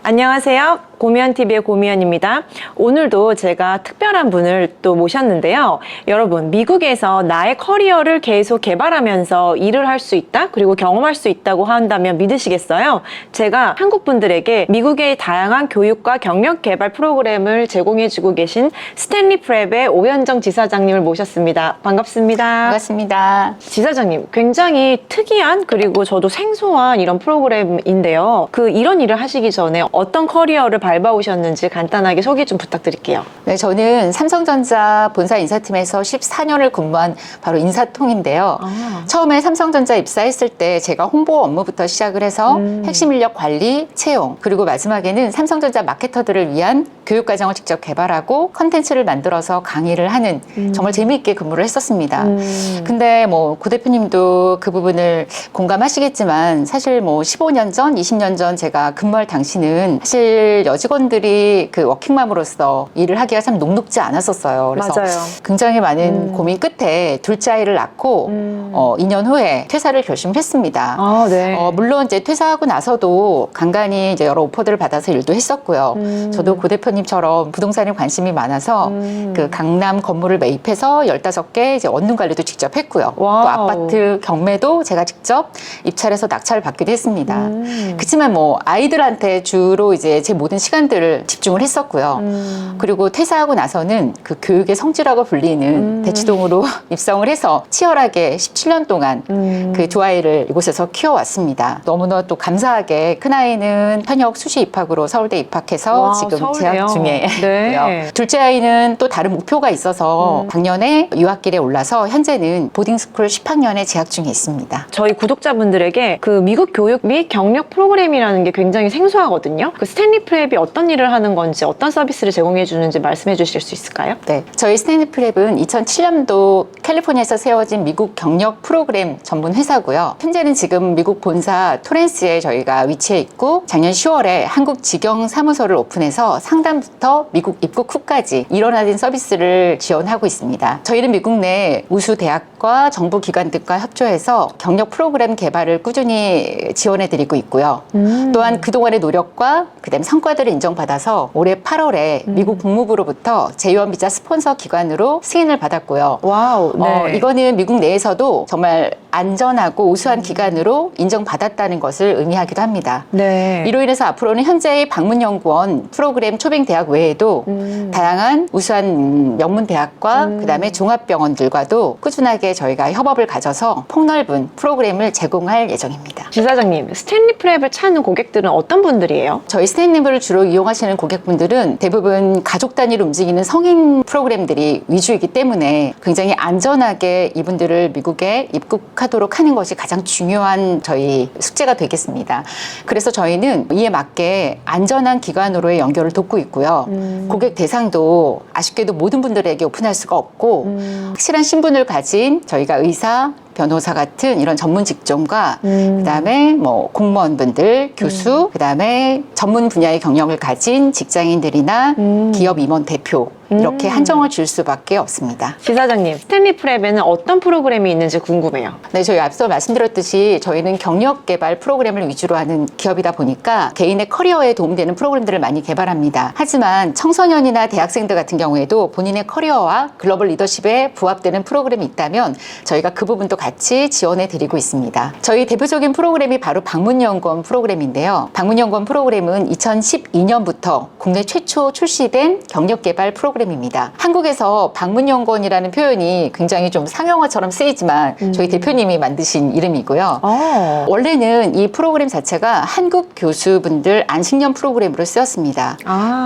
안녕하세요. 고미안TV의 고미안입니다. 오늘도 제가 특별한 분을 또 모셨는데요. 여러분, 미국에서 나의 커리어를 계속 개발하면서 일을 할 수 있다, 그리고 경험할 수 있다고 한다면 믿으시겠어요? 제가 한국 분들에게 미국의 다양한 교육과 경력 개발 프로그램을 제공해주고 계신 스탠리 프랩의 오현정 지사장님을 모셨습니다. 반갑습니다. 반갑습니다. 지사장님, 굉장히 특이한 그리고 저도 생소한 이런 프로그램인데요. 이런 일을 하시기 전에 어떤 커리어를 밟아오셨는지 간단하게 소개 좀 부탁드릴게요. 네, 저는 삼성전자 본사 인사팀에서 14년을 근무한 바로 인사통인데요. 처음에 삼성전자 입사했을 때 제가 홍보 업무부터 시작을 해서 핵심 인력 관리, 채용, 그리고 마지막에는 삼성전자 마케터들을 위한 교육과정을 직접 개발하고 컨텐츠를 만들어서 강의를 하는 정말 재미있게 근무를 했었습니다. 근데 고 대표님도 그 부분을 공감하시겠지만 사실 15년 전, 20년 전 제가 근무할 당시는 사실 여직원들이 그 워킹맘으로서 일을 하기가 참 녹록지 않았었어요. 그래서 맞아요. 굉장히 많은 고민 끝에 둘째 아이를 낳고 2년 후에 퇴사를 결심했습니다. 아, 네. 물론 이제 퇴사하고 나서도 간간히 이제 여러 오퍼들을 받아서 일도 했었고요. 저도 고 대표님처럼 부동산에 관심이 많아서 그 강남 건물을 매입해서 15개 이제 원룸 관리도 직접 했고요. 와우. 또 아파트 경매도 제가 직접 입찰해서 낙찰을 받기도 했습니다. 그렇지만 아이들한테 주로 이제 제 모든 시간들을 집중을 했었고요. 그리고 퇴사하고 나서는 그 교육의 성지라고 불리는 대치동으로 입성을 해서 치열하게 17년 동안 그 두 아이를 이곳에서 키워왔습니다. 너무나 또 감사하게 큰아이는 현역 수시 입학으로 서울대 입학해서 와, 지금 서울대요? 재학 중에 네. 있고요. 둘째 아이는 또 다른 목표가 있어서 작년에 유학길에 올라서 현재는 보딩스쿨 10학년에 재학 중에 있습니다. 저희 구독자분들에게 그 미국 교육 및 경력 프로그램이라는 게 굉장히 생소하거든요. 스탠리 프랩이 어떤 일을 하는 건지, 어떤 서비스를 제공해 주는지 말씀해 주실 수 있을까요? 네, 저희 스탠리 프랩은 2007년도 캘리포니아에서 세워진 미국 경력 프로그램 전문 회사고요. 현재는 지금 미국 본사 토렌스에 저희가 위치해 있고 작년 10월에 한국 직영 사무소를 오픈해서 상담부터 미국 입국 후까지 일원화된 서비스를 지원하고 있습니다. 저희는 미국 내 우수 대학과 정부 기관 등과 협조해서 경력 프로그램 개발을 꾸준히 지원해 드리고 있고요. 또한 그동안의 노력과 그다음 성과들을 인정받아서 올해 8월에 미국 국무부로부터 재유원 비자 스폰서 기관으로 승인을 받았고요. 와우. 네. 이거는 미국 내에서도 정말 안전하고 우수한 기관으로 인정받았다는 것을 의미하기도 합니다. 네. 이로 인해서 앞으로는 현재의 방문연구원 프로그램 초빙대학 외에도 다양한 우수한 명문대학과 그다음에 종합병원들과도 꾸준하게 저희가 협업을 가져서 폭넓은 프로그램을 제공할 예정입니다. 지사장님, 스탠리 프랩을 찾는 고객들은 어떤 분들이에요? 저희 스탠리프를 주로 이용하시는 고객분들은 대부분 가족 단위로 움직이는 성인 프로그램들이 위주이기 때문에 굉장히 안전하게 이분들을 미국에 입국하도록 하는 것이 가장 중요한 저희 숙제가 되겠습니다. 그래서 저희는 이에 맞게 안전한 기관으로의 연결을 돕고 있고요. 고객 대상도 아쉽게도 모든 분들에게 오픈할 수가 없고 확실한 신분을 가진 저희가 의사, 변호사 같은 이런 전문 직종과 그다음에 공무원분들, 교수, 그다음에 전문 분야의 경력을 가진 직장인들이나 기업 임원 대표 이렇게 한정을 줄 수밖에 없습니다. 지사장님, 스탠리 프랩에는 어떤 프로그램이 있는지 궁금해요. 네, 저희 앞서 말씀드렸듯이 저희는 경력 개발 프로그램을 위주로 하는 기업이다 보니까 개인의 커리어에 도움되는 프로그램들을 많이 개발합니다. 하지만 청소년이나 대학생들 같은 경우에도 본인의 커리어와 글로벌 리더십에 부합되는 프로그램이 있다면 저희가 그 부분도 같이 지원해 드리고 있습니다. 저희 대표적인 프로그램이 바로 방문연구원 프로그램인데요. 방문연구원 프로그램은 2012년부터 국내 최초 출시된 경력 개발 프로그램입니다. 한국에서 방문연구원이라는 표현이 굉장히 좀 상용어처럼 쓰이지만 저희 대표님이 만드신 이름이고요. 원래는 이 프로그램 자체가 한국 교수분들 안식년 프로그램으로 쓰였습니다.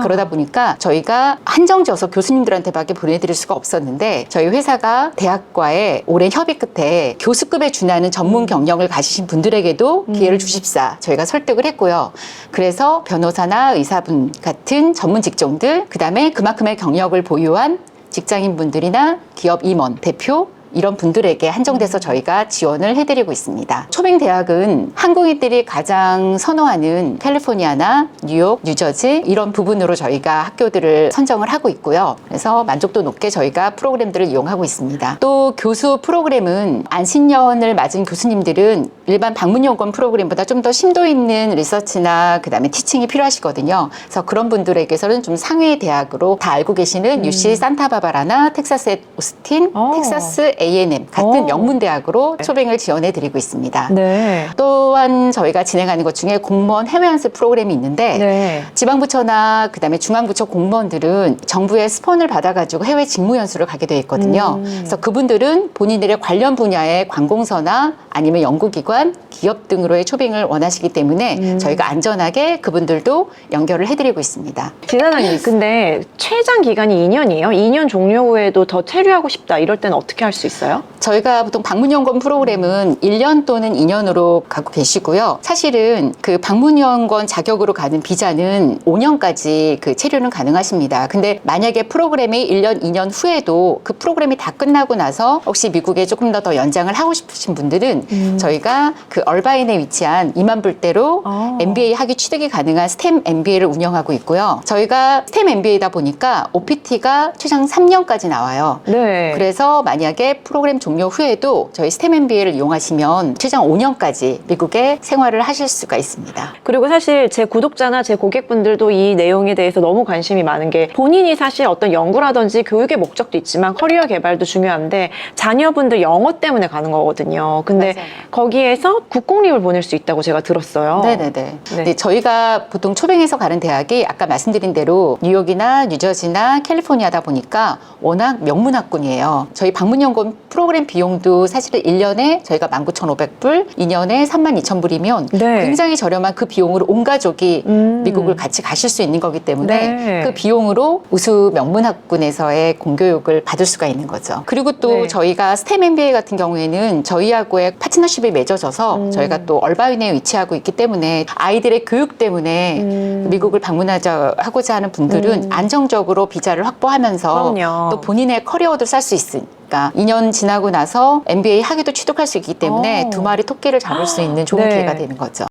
그러다 보니까 저희가 한정지어서 교수님들한테밖에 보내드릴 수가 없었는데 저희 회사가 대학과의 오랜 협의 끝에 교수급에 준하는 전문 경력을 가지신 분들에게도 기회를 주십사 저희가 설득을 했고요. 그래서 변호사나 의사분 같은 전문 직종들, 그다음에 그만큼의 경력을 보유한 직장인분들이나 기업 임원, 대표, 이런 분들에게 한정돼서 저희가 지원을 해드리고 있습니다. 초빙대학은 한국인들이 가장 선호하는 캘리포니아나 뉴욕, 뉴저지 이런 부분으로 저희가 학교들을 선정을 하고 있고요. 그래서 만족도 높게 저희가 프로그램들을 이용하고 있습니다. 또 교수 프로그램은 안신년을 맞은 교수님들은 일반 방문연구원 프로그램보다 좀 더 심도 있는 리서치나 그다음에 티칭이 필요하시거든요. 그래서 그런 분들에게서는 좀 상위 대학으로 다 알고 계시는 UC 산타바바라나 텍사스 오스틴, 텍사스 A&M 같은 명문 대학으로 초빙을 지원해 드리고 있습니다. 네. 또한 저희가 진행하는 것 중에 공무원 해외 연수 프로그램이 있는데 네. 지방부처나 그다음에 중앙부처 공무원들은 정부의 스폰을 받아가지고 해외 직무 연수를 가게 돼 있거든요. 그래서 그분들은 본인들의 관련 분야의 관공서나 아니면 연구기관, 기업 등으로의 초빙을 원하시기 때문에 저희가 안전하게 그분들도 연결을 해드리고 있습니다. 지사장님, 근데 최장 기간이 2년이에요? 2년 종료 후에도 더 체류하고 싶다 이럴 때는 어떻게 할 수 있어요? 저희가 보통 방문연구원 프로그램은 1년 또는 2년으로 갖고 계시고요. 사실은 그 방문연구원 자격으로 가는 비자는 5년까지 그 체류는 가능하십니다. 근데 만약에 프로그램이 1년, 2년 후에도 그 프로그램이 다 끝나고 나서 혹시 미국에 조금 더 연장을 하고 싶으신 분들은 저희가 그 얼바인에 위치한 2만 불대로 MBA 학위 취득이 가능한 스템 MBA를 운영하고 있고요. 저희가 스템 MBA다 보니까 OPT가 최장 3년까지 나와요. 네. 그래서 만약에 프로그램 종료 후에도 저희 스템 MBA를 이용하시면 최장 5년까지 미국에 생활을 하실 수가 있습니다. 그리고 사실 제 구독자나 제 고객분들도 이 내용에 대해서 너무 관심이 많은 게 본인이 사실 어떤 연구라든지 교육의 목적도 있지만 커리어 개발도 중요한데 자녀분들 영어 때문에 가는 거거든요. 근데 맞아요. 거기에서 국공립을 보낼 수 있다고 제가 들었어요. 네네네. 네. 네, 저희가 보통 초빙해서 가는 대학이 아까 말씀드린 대로 뉴욕이나 뉴저지나 캘리포니아다 보니까 워낙 명문학군이에요. 저희 방문연구원 프로그램 비용도 사실은 1년에 저희가 19,500불, 2년에 32,000불이면 네. 굉장히 저렴한 그 비용으로 온 가족이 미국을 같이 가실 수 있는 거기 때문에 네. 그 비용으로 우수 명문학군에서의 공교육을 받을 수가 있는 거죠. 그리고 또 네. 저희가 스템 MBA 같은 경우에는 저희하고의 파트너십이 맺어져서 저희가 또 얼바인에 위치하고 있기 때문에 아이들의 교육 때문에 미국을 방문하고자 하는 분들은 안정적으로 비자를 확보하면서 그럼요. 또 본인의 커리어도 쌀 수 있으니까 2년 지나고 나서 MBA 학위도 취득할 수 있기 때문에 두 마리 토끼를 잡을 수 있는 좋은 네. 기회가 되는 거죠.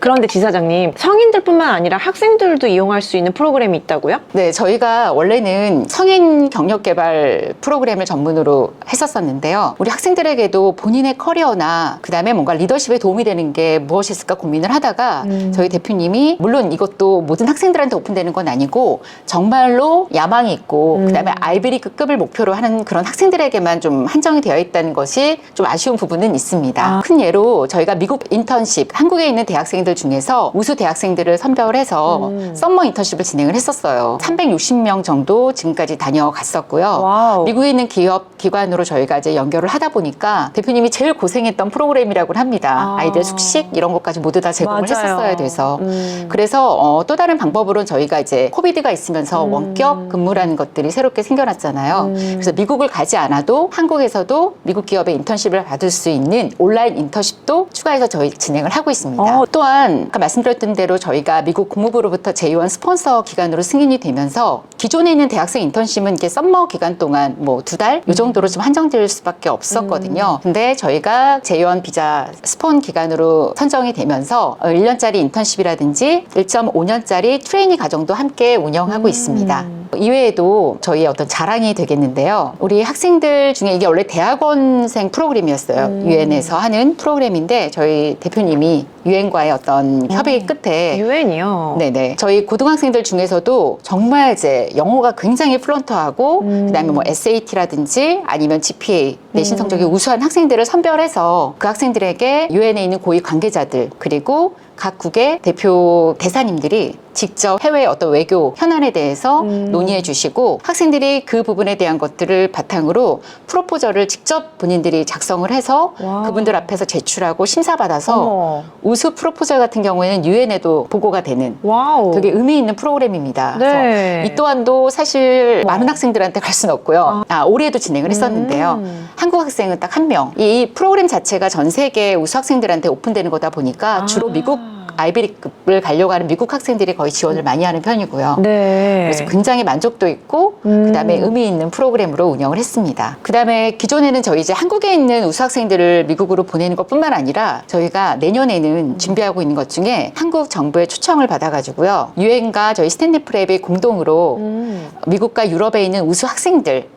그런데 지사장님, 성인들뿐만 아니라 학생들도 이용할 수 있는 프로그램이 있다고요? 네, 저희가 원래는 성인 경력 개발 프로그램을 전문으로 했었었는데요. 우리 학생들에게도 본인의 커리어나 그다음에 뭔가 리더십에 도움이 되는 게 무엇이 있을까 고민을 하다가 저희 대표님이 물론 이것도 모든 학생들한테 오픈되는 건 아니고 정말로 야망이 있고 그다음에 아이비리그급을 목표로 하는 그런 학생들에게만 좀 한정이 되어 있다는 것이 좀 아쉬운 부분은 있습니다. 큰 예로 저희가 미국 인턴십, 한국에 있는 대학생들 중에서 우수 대학생들을 선별해서 썸머 인턴십을 진행을 했었어요. 360명 정도 지금까지 다녀갔었고요. 와우. 미국에 있는 기업 기관으로 저희가 이제 연결을 하다 보니까 대표님이 제일 고생했던 프로그램이라고 합니다. 아이들 숙식 이런 것까지 모두 다 제공을 맞아요. 했었어야 돼서 그래서 또 다른 방법으로는 저희가 이제 코비드가 있으면서 원격 근무라는 것들이 새롭게 생겨났잖아요. 그래서 미국을 가지 않아도 한국에서도 미국 기업의 인턴십을 받을 수 있는 온라인 인턴십도 추가해서 저희 진행을 하고 있습니다. 또한 아까 말씀드렸던 대로 저희가 미국 국무부로부터 제1 스폰서 기관으로 승인이 되면서 기존에 있는 대학생 인턴십은 이렇게 썸머 기간 동안 뭐 2달 이 정도로 좀 한정될 수밖에 없었거든요. 근데 저희가 제1 비자 스폰 기간으로 선정이 되면서 1년짜리 인턴십이라든지 1.5년짜리 트레이닝 과정도 함께 운영하고 있습니다. 이외에도 저희의 어떤 자랑이 되겠는데요. 우리 학생들 중에 이게 원래 대학원생 프로그램이었어요. 유엔에서 하는 프로그램인데 저희 대표님이 유엔과의 어떤 협의 끝에 유엔이요? 네네. 저희 고등학생들 중에서도 정말 이제 영어가 굉장히 플루언트하고 그다음에 뭐 SAT라든지 아니면 GPA 내신 성적이 우수한 학생들을 선별해서 그 학생들에게 유엔에 있는 고위 관계자들 그리고 각국의 대표 대사님들이 직접 해외 어떤 외교 현안에 대해서 논의해 주시고 학생들이 그 부분에 대한 것들을 바탕으로 프로포저를 직접 본인들이 작성을 해서 와우. 그분들 앞에서 제출하고 심사받아서 어머. 우수 프로포저 같은 경우에는 유엔에도 보고가 되는 와우. 되게 의미 있는 프로그램입니다. 네. 그래서 이 또한도 사실 많은 학생들한테 갈 수는 없고요. 올해도 진행을 했었는데요. 한국 학생은 딱 한 명. 이 프로그램 자체가 전 세계 우수 학생들한테 오픈되는 거다 보니까 주로 미국 아이비리급을 가려고 하는 미국 학생들이 거의 지원을 많이 하는 편이고요. 네. 그래서 굉장히 만족도 있고 그다음에 의미 있는 프로그램으로 운영을 했습니다. 그다음에 기존에는 저희 이제 한국에 있는 우수 학생들을 미국으로 보내는 것뿐만 아니라 저희가 내년에는 준비하고 있는 것 중에 한국 정부의 초청을 받아가지고요. 유엔과 저희 스탠리 프랩이 공동으로 미국과 유럽에 있는 우수 학생들,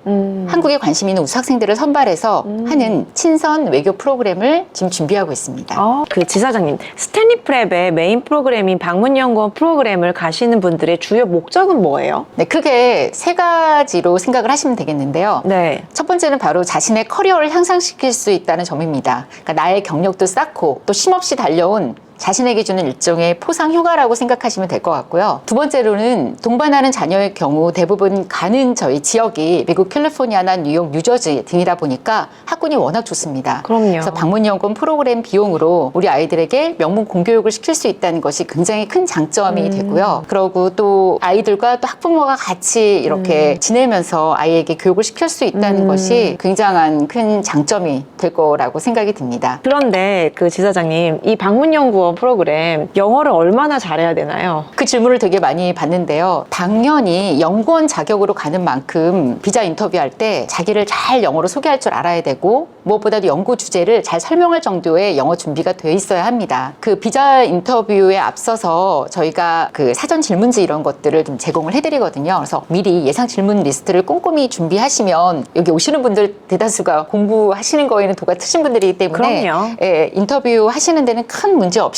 한국에 관심 있는 우수 학생들을 선발해서 하는 친선 외교 프로그램을 지금 준비하고 있습니다. 그 지사장님, 스탠리 프랩의 메인 프로그램인 방문연구원 프로그램을 가시는 분들의 주요 목적은 뭐예요? 네, 크게 세 가지로 생각을 하시면 되겠는데요. 네. 첫 번째는 바로 자신의 커리어를 향상시킬 수 있다는 점입니다. 그러니까 나의 경력도 쌓고 또 쉼없이 달려온 자신에게 주는 일종의 포상 휴가라고 생각하시면 될 것 같고요. 두 번째로는 동반하는 자녀의 경우 대부분 가는 저희 지역이 미국 캘리포니아나 뉴욕, 뉴저지 등이다 보니까 학군이 워낙 좋습니다. 그럼요. 그래서 방문연구원 프로그램 비용으로 우리 아이들에게 명문 공교육을 시킬 수 있다는 것이 굉장히 큰 장점이 되고요. 그리고 또 아이들과 또 학부모가 같이 이렇게 지내면서 아이에게 교육을 시킬 수 있다는 것이 굉장한 큰 장점이 될 거라고 생각이 듭니다. 그런데 그 지사장님, 이 방문연구원 프로그램 영어를 얼마나 잘해야 되나요? 그 질문을 되게 많이 받는데요. 당연히 연구원 자격으로 가는 만큼 비자 인터뷰할 때 자기를 잘 영어로 소개할 줄 알아야 되고 무엇보다도 연구 주제를 잘 설명할 정도의 영어 준비가 돼 있어야 합니다. 그 비자 인터뷰에 앞서서 저희가 그 사전 질문지 이런 것들을 좀 제공을 해드리거든요. 그래서 미리 예상 질문 리스트를 꼼꼼히 준비하시면 여기 오시는 분들 대다수가 공부하시는 거에는 도가 트신 분들이기 때문에 그럼요. 예, 인터뷰 하시는 데는 큰 문제 없이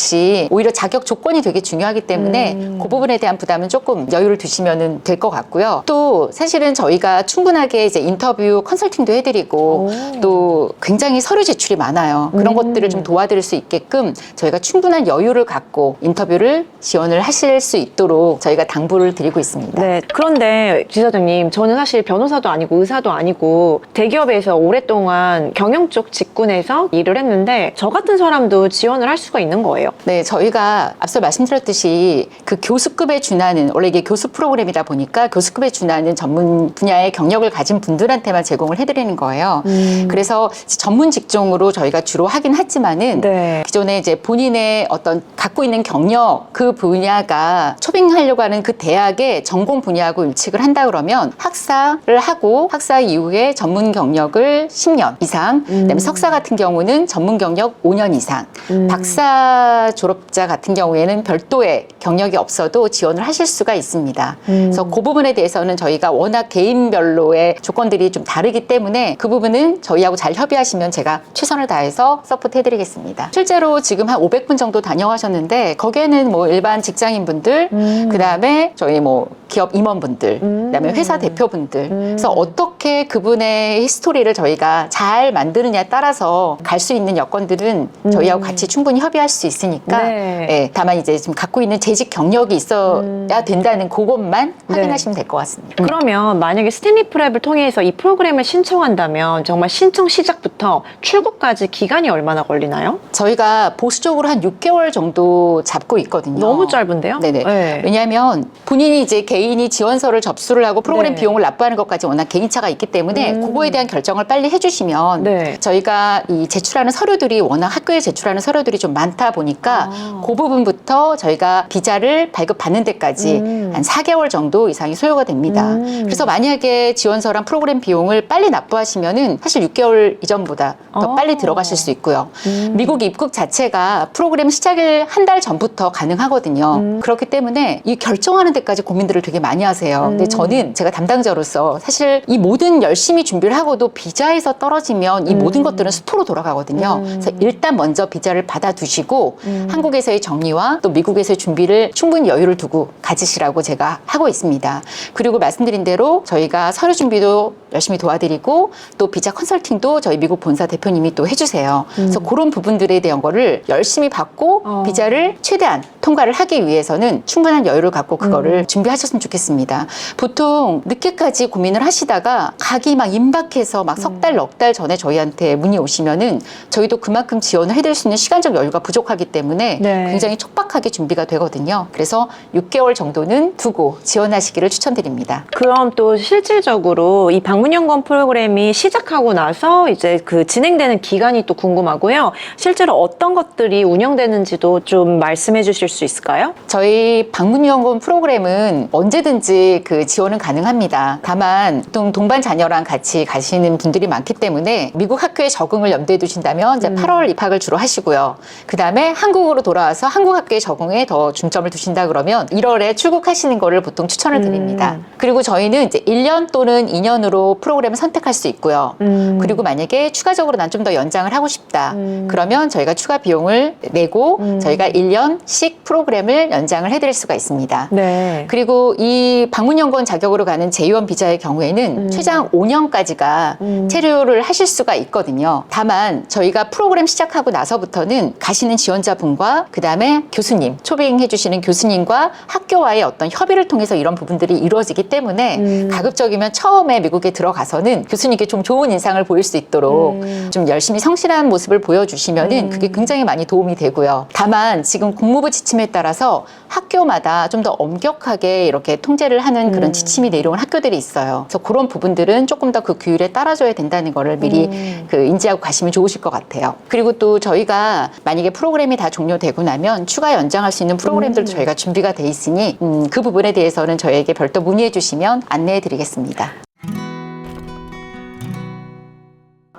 오히려 자격 조건이 되게 중요하기 때문에 그 부분에 대한 부담은 조금 여유를 두시면 될 것 같고요. 또 사실은 저희가 충분하게 이제 인터뷰 컨설팅도 해드리고 또 굉장히 서류 제출이 많아요. 그런 것들을 좀 도와드릴 수 있게끔 저희가 충분한 여유를 갖고 인터뷰를 지원을 하실 수 있도록 저희가 당부를 드리고 있습니다. 네. 그런데 지사장님, 저는 사실 변호사도 아니고 의사도 아니고 대기업에서 오랫동안 경영 쪽 직군에서 일을 했는데 저 같은 사람도 지원을 할 수가 있는 거예요. 네, 저희가 앞서 말씀드렸듯이 그 교수급에 준하는, 원래 이게 교수 프로그램이다 보니까 교수급에 준하는 전문 분야의 경력을 가진 분들한테만 제공을 해드리는 거예요. 그래서 전문 직종으로 저희가 주로 하긴 하지만은 네. 기존에 이제 본인의 어떤 갖고 있는 경력 그 분야가 초빙하려고 하는 그 대학의 전공 분야하고 일치를 한다 그러면 학사를 하고 학사 이후에 전문 경력을 10년 이상, 그다음에 석사 같은 경우는 전문 경력 5년 이상, 박사 졸업자 같은 경우에는 별도의 경력이 없어도 지원을 하실 수가 있습니다. 그래서 그 부분에 대해서는 저희가 워낙 개인별로의 조건들이 좀 다르기 때문에 그 부분은 저희하고 잘 협의하시면 제가 최선을 다해서 서포트 해드리겠습니다. 실제로 지금 한 500분 정도 다녀가셨는데 거기에는 뭐 일반 직장인분들, 그 다음에 저희 뭐 기업 임원분들, 그 다음에 회사 대표분들, 그래서 어떻게 그분의 히스토리를 저희가 잘 만드느냐에 따라서 갈 수 있는 여건들은 저희하고 같이 충분히 협의할 수 있으니까 네. 예, 다만 이제 지금 갖고 있는 재직 경력이 있어야 된다는 그것만 확인하시면 될 것 같습니다. 그러면 만약에 스탠리 프랩을 통해서 이 프로그램을 신청한다면 정말 신청 시작부터 출국까지 기간이 얼마나 걸리나요? 저희가 보수적으로 한 6개월 정도 잡고 있거든요. 너무 짧은데요? 네네. 네. 왜냐하면 본인이 이제 개인이 지원서를 접수를 하고 프로그램 네. 비용을 납부하는 것까지 워낙 개인차가 있기 때문에 그거에 대한 결정을 빨리 해주시면 네. 저희가 이 제출하는 서류들이 워낙 학교에 제출하는 서류들이 좀 많다 보니까 그 부분부터 저희가 비자를 발급받는 데까지 한 4개월 정도 이상이 소요가 됩니다. 그래서 만약에 지원서랑 프로그램 비용을 빨리 납부하시면은 사실 6개월 이전보다 더 빨리 들어가실 수 있고요. 미국 입국 자체가 프로그램 시작을 한 달 전부터 가능하거든요. 그렇기 때문에 이 결정하는 데까지 고민들을 되게 많이 하세요. 근데 저는 제가 담당자로서 사실 이 모든 열심히 준비를 하고도 비자에서 떨어지면 이 모든 것들은 수포로 돌아가거든요. 그래서 일단 먼저 비자를 받아두시고 한국에서의 정리와 또 미국에서의 준비를 충분히 여유를 두고 가지시라고 제가 하고 있습니다. 그리고 말씀드린 대로 저희가 서류 준비도 열심히 도와드리고 또 비자 컨설팅도 저희 미국 본사 대표님이 또 해주세요. 그래서 그런 부분들에 대한 거를 열심히 받고 비자를 최대한 통과를 하기 위해서는 충분한 여유를 갖고 그거를 준비하셨으면 좋겠습니다. 보통 늦게까지 고민을 하시다가 가기 막 임박해서 막 석 달, 넉 달 전에 저희한테 문의 오시면은 저희도 그만큼 지원을 해드릴 수 있는 시간적 여유가 부족하기 때문에 네. 굉장히 촉박하게 준비가 되거든요. 그래서 6개월 정도는 두고 지원하시기를 추천드립니다. 그럼 또 실질적으로 이 방문연구원 프로그램이 시작하고 나서 이제 그 진행되는 기간이 또 궁금하고요. 실제로 어떤 것들이 운영되는지도 좀 말씀해 주실 수 있을까요? 저희 방문연구원 프로그램은 언제든지 그 지원은 가능합니다. 다만 보통 동반 자녀랑 같이 가시는 분들이 많기 때문에 미국 학교에 적응을 염두에 두신다면 이제 8월 입학을 주로 하시고요. 그 다음에 한국으로 돌아와서 한국 학교에 적응에 더 중점을 두신다 그러면 1월에 출국하시는 거를 보통 추천을 드립니다. 그리고 저희는 이제 1년 또는 2년으로 프로그램을 선택할 수 있고요. 그리고 만약에 추가적으로 난 좀 더 연장을 하고 싶다. 그러면 저희가 추가 비용을 내고 저희가 1년씩 프로그램을 연장을 해드릴 수가 있습니다. 네. 그리고 이 방문연구원 자격으로 가는 제2원 비자의 경우에는 최장 5년까지가 체류를 하실 수가 있거든요. 다만 저희가 프로그램 시작하고 나서부터는 가시는 지원자분과 그 다음에 교수님, 초빙해 주시는 교수님과 학교와의 어떤 협의를 통해서 이런 부분들이 이루어지기 때문에 가급적이면 처음에 미국에 들어가서는 교수님께 좀 좋은 인상을 보일 수 있도록 좀 열심히 성실한 모습을 보여주시면은 그게 굉장히 많이 도움이 되고요. 다만 지금 국무부 지침에 따라서 학교마다 좀 더 엄격하게 이렇게 통제를 하는 그런 지침이 내려온 학교들이 있어요. 그래서 그런 부분들은 조금 더 그 규율에 따라줘야 된다는 거를 미리 그 인지하고 가시면 좋으실 것 같아요. 그리고 또 저희가 만약에 프로그램이 다 종료되고 나면 추가 연장할 수 있는 프로그램들도 저희가 준비가 돼 있으니 그 부분에 대해서는 저희에게 별도 문의해 주시면 안내해 드리겠습니다.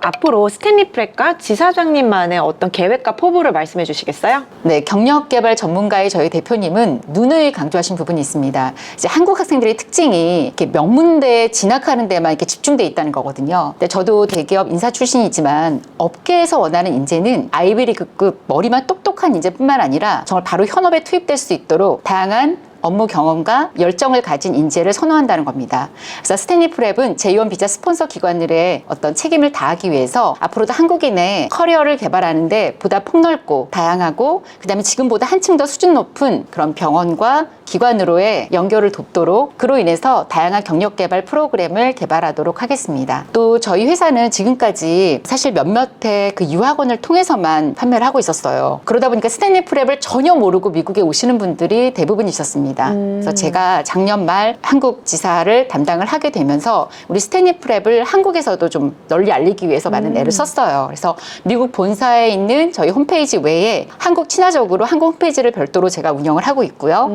앞으로 스탠리 프랩과 지사장님만의 어떤 계획과 포부를 말씀해 주시겠어요? 네, 경력개발 전문가의 저희 대표님은 누누이 강조하신 부분이 있습니다. 이제 한국 학생들의 특징이 이렇게 명문대에 진학하는 데만 이렇게 집중돼 있다는 거거든요. 근데 저도 대기업 인사 출신이지만 업계에서 원하는 인재는 아이비리그급 머리만 똑똑한 인재뿐만 아니라 정말 바로 현업에 투입될 수 있도록 다양한 업무 경험과 열정을 가진 인재를 선호한다는 겁니다. 그래서 스탠리 프랩은 제2원 비자 스폰서 기관들의 어떤 책임을 다하기 위해서 앞으로도 한국인의 커리어를 개발하는데 보다 폭넓고 다양하고 그다음에 지금보다 한층 더 수준 높은 그런 병원과 기관으로의 연결을 돕도록 그로 인해서 다양한 경력 개발 프로그램을 개발하도록 하겠습니다. 또 저희 회사는 지금까지 사실 몇몇의 그 유학원을 통해서만 판매를 하고 있었어요. 그러다 보니까 스탠리 프랩을 전혀 모르고 미국에 오시는 분들이 대부분 있었습니다. 그래서 제가 작년 말 한국 지사를 담당을 하게 되면서 우리 스탠리 프랩을 한국에서도 좀 널리 알리기 위해서 많은 애를 썼어요. 그래서 미국 본사에 있는 저희 홈페이지 외에 한국 친화적으로 한국 홈페이지를 별도로 제가 운영을 하고 있고요.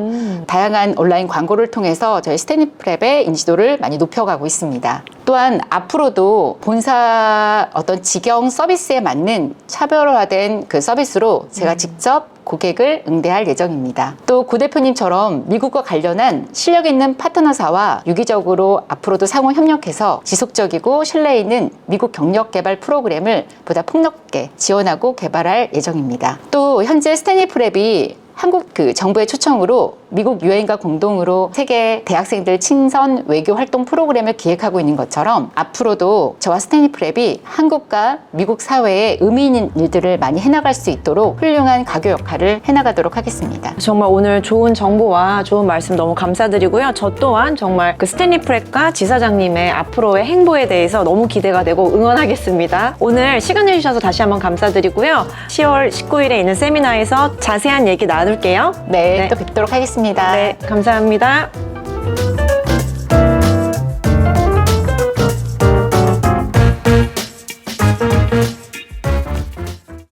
다양한 온라인 광고를 통해서 저희 스탠리 프랩의 인지도를 많이 높여가고 있습니다. 또한 앞으로도 본사 어떤 직영 서비스에 맞는 차별화된 그 서비스로 제가 직접 고객을 응대할 예정입니다. 또 고 대표님처럼 미국과 관련한 실력 있는 파트너사와 유기적으로 앞으로도 상호 협력해서 지속적이고 신뢰 있는 미국 경력 개발 프로그램을 보다 폭넓게 지원하고 개발할 예정입니다. 또 현재 스탠리 프랩이 한국 그 정부의 초청으로 미국 유엔과 공동으로 세계 대학생들 친선 외교 활동 프로그램을 기획하고 있는 것처럼 앞으로도 저와 스탠리 프랩이 한국과 미국 사회에 의미 있는 일들을 많이 해나갈 수 있도록 훌륭한 가교 역할을 해나가도록 하겠습니다. 정말 오늘 좋은 정보와 좋은 말씀 너무 감사드리고요. 저 또한 정말 그 스탠리 프랩과 지사장님의 앞으로의 행보에 대해서 너무 기대가 되고 응원하겠습니다. 오늘 시간 내주셔서 다시 한번 감사드리고요. 10월 19일에 있는 세미나에서 자세한 얘기 나눌게요. 네, 또 뵙도록 하겠습니다. 네, 감사합니다.